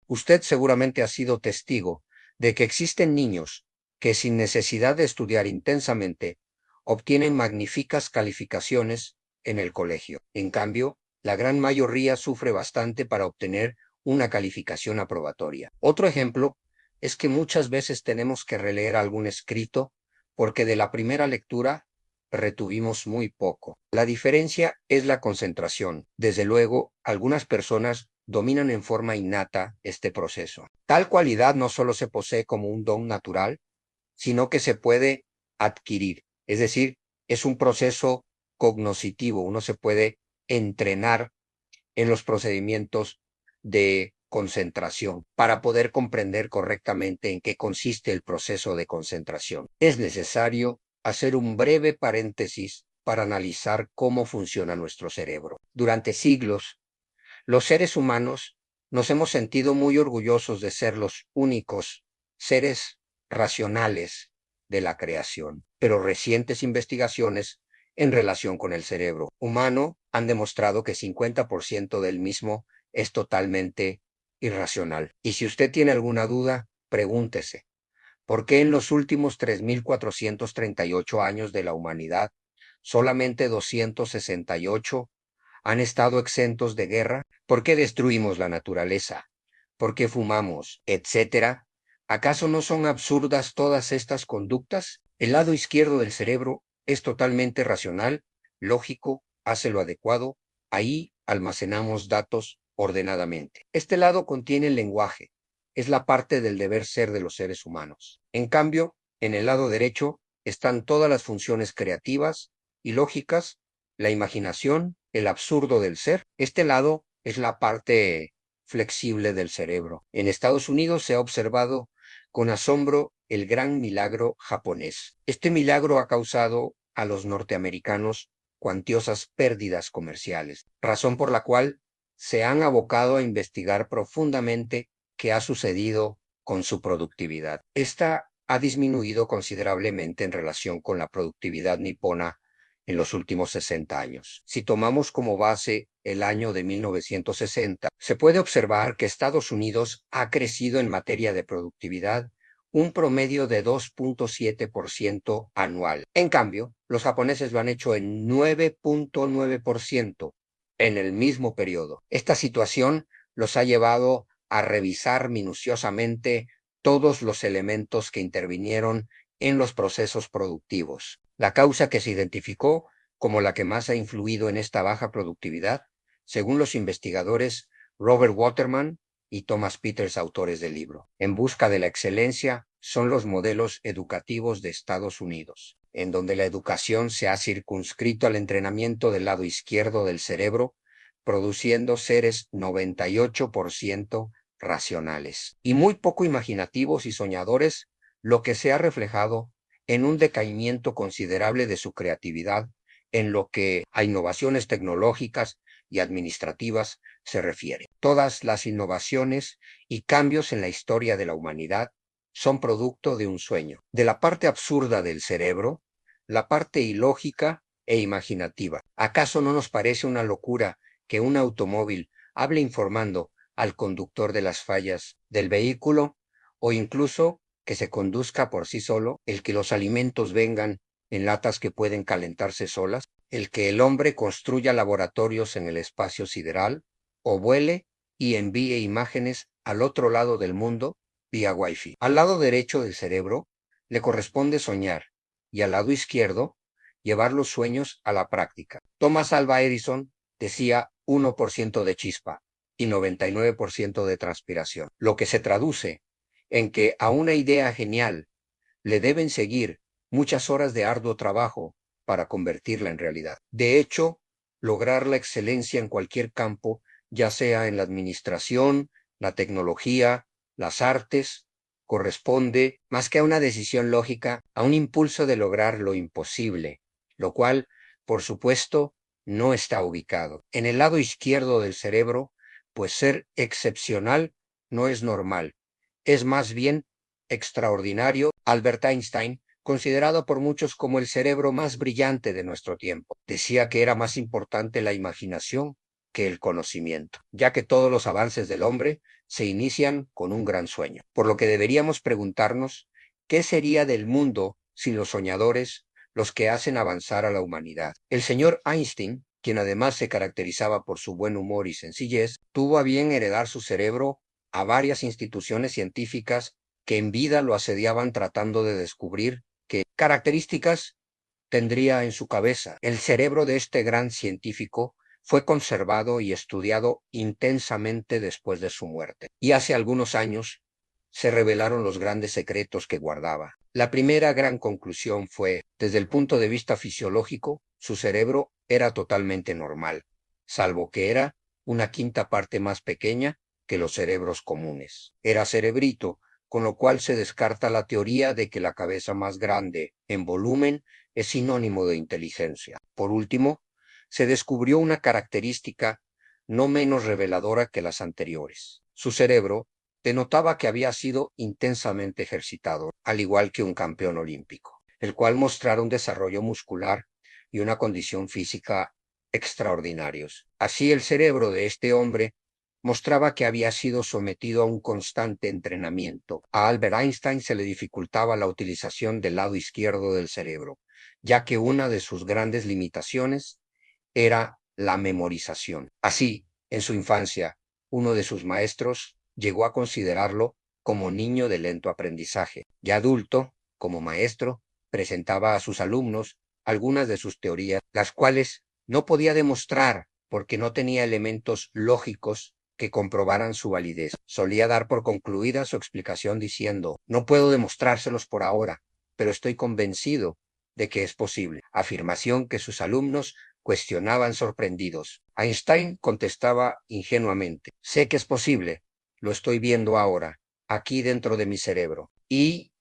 Usted seguramente ha sido testigo de que existen niños que sin necesidad de estudiar intensamente obtienen magníficas calificaciones en el colegio. En cambio, la gran mayoría sufre bastante para obtener una calificación aprobatoria. Otro ejemplo es que muchas veces tenemos que releer algún escrito porque de la primera lectura retuvimos muy poco. La diferencia es la concentración. Desde luego, algunas personas dominan en forma innata este proceso. Tal cualidad no solo se posee como un don natural, sino que se puede adquirir. Es decir, es un proceso cognoscitivo. Uno se puede entrenar en los procedimientos de concentración para poder comprender correctamente en qué consiste el proceso de concentración. Es necesario hacer un breve paréntesis para analizar cómo funciona nuestro cerebro. Durante siglos, los seres humanos nos hemos sentido muy orgullosos de ser los únicos seres racionales de la creación, pero recientes investigaciones en relación con el cerebro humano han demostrado que 50% del mismo es totalmente irracional. Y si usted tiene alguna duda, pregúntese, ¿por qué en los últimos 3.438 años de la humanidad solamente 268 han estado exentos de guerra? ¿Por qué destruimos la naturaleza? ¿Por qué fumamos? Etcétera. ¿Acaso no son absurdas todas estas conductas? El lado izquierdo del cerebro es totalmente racional, lógico, hace lo adecuado. Ahí almacenamos datos ordenadamente. Este lado contiene el lenguaje. Es la parte del deber ser de los seres humanos. En cambio, en el lado derecho están todas las funciones creativas y lógicas, la imaginación, el absurdo del ser. Este lado es la parte flexible del cerebro. En Estados Unidos se ha observado con asombro el gran milagro japonés. Este milagro ha causado a los norteamericanos cuantiosas pérdidas comerciales, razón por la cual se han abocado a investigar profundamente qué ha sucedido con su productividad. Esta ha disminuido considerablemente en relación con la productividad nipona en los últimos 60 años. Si tomamos como base el año de 1960, se puede observar que Estados Unidos ha crecido en materia de productividad un promedio de 2.7% anual. En cambio, los japoneses lo han hecho en 9.9% en el mismo periodo. Esta situación los ha llevado a revisar minuciosamente todos los elementos que intervinieron en los procesos productivos. La causa que se identificó como la que más ha influido en esta baja productividad, según los investigadores Robert Waterman y Thomas Peters, autores del libro, En busca de la excelencia, son los modelos educativos de Estados Unidos, en donde la educación se ha circunscrito al entrenamiento del lado izquierdo del cerebro, produciendo seres 98% racionales y muy poco imaginativos y soñadores, lo que se ha reflejado en un decaimiento considerable de su creatividad en lo que a innovaciones tecnológicas y administrativas se refiere. Todas las innovaciones y cambios en la historia de la humanidad son producto de un sueño, de la parte absurda del cerebro, la parte ilógica e imaginativa. ¿Acaso no nos parece una locura que un automóvil hable informando al conductor de las fallas del vehículo, o incluso que se conduzca por sí solo, el que los alimentos vengan en latas que pueden calentarse solas, el que el hombre construya laboratorios en el espacio sideral, o vuele y envíe imágenes al otro lado del mundo vía Wi-Fi? Al lado derecho del cerebro le corresponde soñar y al lado izquierdo llevar los sueños a la práctica. Thomas Alva Edison decía 1% de chispa y 99% de transpiración, lo que se traduce en que a una idea genial le deben seguir muchas horas de arduo trabajo para convertirla en realidad. De hecho, lograr la excelencia en cualquier campo, ya sea en la administración, la tecnología, las artes, corresponde, más que a una decisión lógica, a un impulso de lograr lo imposible, lo cual, por supuesto, no está ubicado en el lado izquierdo del cerebro, pues ser excepcional no es normal, es más bien extraordinario. Albert Einstein, considerado por muchos como el cerebro más brillante de nuestro tiempo, decía que era más importante la imaginación que el conocimiento, ya que todos los avances del hombre se inician con un gran sueño. Por lo que deberíamos preguntarnos, ¿qué sería del mundo sin los soñadores, los que hacen avanzar a la humanidad? El señor Einstein, quien además se caracterizaba por su buen humor y sencillez, tuvo a bien heredar su cerebro a varias instituciones científicas que en vida lo asediaban tratando de descubrir qué características tendría en su cabeza. El cerebro de este gran científico fue conservado y estudiado intensamente después de su muerte, y hace algunos años se revelaron los grandes secretos que guardaba. La primera gran conclusión fue, desde el punto de vista fisiológico, su cerebro era totalmente normal, salvo que era una quinta parte más pequeña que los cerebros comunes. Era cerebrito, con lo cual se descarta la teoría de que la cabeza más grande en volumen es sinónimo de inteligencia. Por último, se descubrió una característica no menos reveladora que las anteriores. Su cerebro denotaba que había sido intensamente ejercitado, al igual que un campeón olímpico, el cual mostrara un desarrollo muscular y una condición física extraordinarios. Así, el cerebro de este hombre mostraba que había sido sometido a un constante entrenamiento. A Albert Einstein se le dificultaba la utilización del lado izquierdo del cerebro, ya que una de sus grandes limitaciones era la memorización. Así, en su infancia, uno de sus maestros llegó a considerarlo como niño de lento aprendizaje. Ya adulto, como maestro, presentaba a sus alumnos algunas de sus teorías, las cuales no podía demostrar porque no tenía elementos lógicos que comprobaran su validez. Solía dar por concluida su explicación diciendo, no puedo demostrárselos por ahora, pero estoy convencido de que es posible. Afirmación que sus alumnos cuestionaban sorprendidos. Einstein contestaba ingenuamente, sé que es posible, lo estoy viendo ahora, aquí dentro de mi cerebro. Y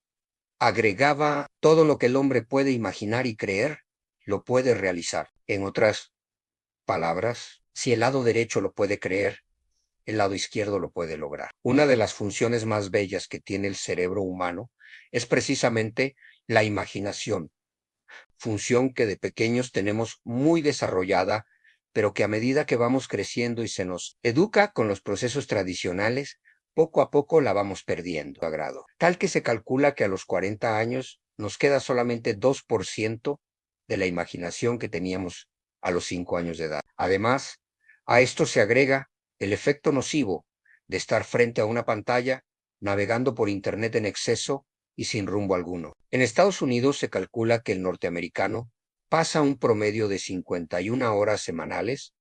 agregaba, todo lo que el hombre puede imaginar y creer, lo puede realizar. En otras palabras, si el lado derecho lo puede creer, el lado izquierdo lo puede lograr. Una de las funciones más bellas que tiene el cerebro humano es precisamente la imaginación, función que de pequeños tenemos muy desarrollada, pero que a medida que vamos creciendo y se nos educa con los procesos tradicionales, poco a poco la vamos perdiendo a grado. Tal que se calcula que a los 40 años nos queda solamente 2% de la imaginación que teníamos a los 5 años de edad. Además, a esto se agrega el efecto nocivo de estar frente a una pantalla, navegando por Internet en exceso y sin rumbo alguno. En Estados Unidos se calcula que el norteamericano pasa un promedio de 51 horas semanales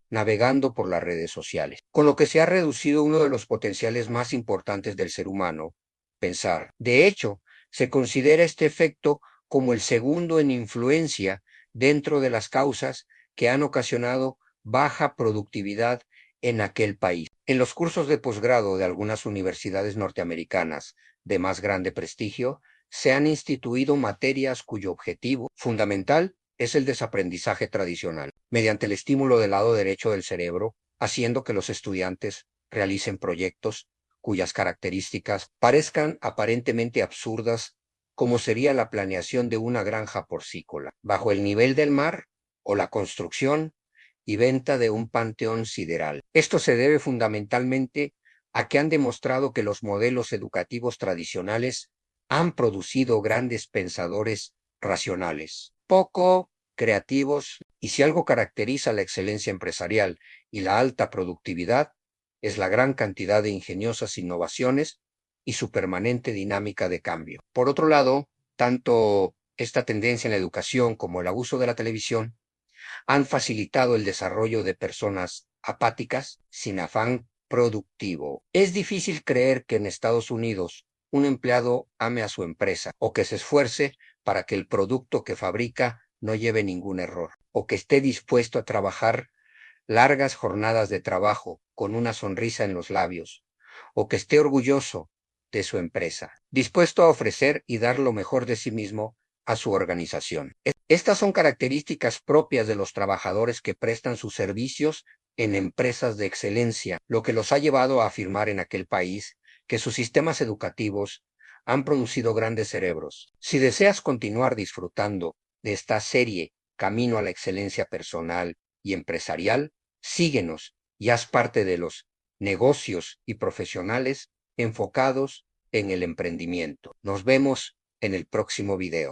navegando por las redes sociales, con lo que se ha reducido uno de los potenciales más importantes del ser humano, pensar. De hecho, se considera este efecto como el segundo en influencia dentro de las causas que han ocasionado baja productividad en aquel país. En los cursos de posgrado de algunas universidades norteamericanas de más grande prestigio, se han instituido materias cuyo objetivo fundamental es el desaprendizaje tradicional, mediante el estímulo del lado derecho del cerebro, haciendo que los estudiantes realicen proyectos cuyas características parezcan aparentemente absurdas, como sería la planeación de una granja porcícola bajo el nivel del mar o la construcción y venta de un panteón sideral. Esto se debe fundamentalmente a que han demostrado que los modelos educativos tradicionales han producido grandes pensadores racionales, poco creativos, y si algo caracteriza la excelencia empresarial y la alta productividad, es la gran cantidad de ingeniosas innovaciones y su permanente dinámica de cambio. Por otro lado, tanto esta tendencia en la educación como el abuso de la televisión han facilitado el desarrollo de personas apáticas sin afán productivo. Es difícil creer que en Estados Unidos un empleado ame a su empresa o que se esfuerce para que el producto que fabrica no lleve ningún error, o que esté dispuesto a trabajar largas jornadas de trabajo con una sonrisa en los labios, o que esté orgulloso de su empresa, dispuesto a ofrecer y dar lo mejor de sí mismo a su organización. Estas son características propias de los trabajadores que prestan sus servicios en empresas de excelencia, lo que los ha llevado a afirmar en aquel país que sus sistemas educativos han producido grandes cerebros. Si deseas continuar disfrutando de esta serie Camino a la excelencia personal y empresarial, Síguenos y haz parte de los negocios y profesionales enfocados en el emprendimiento. Nos vemos en el próximo video.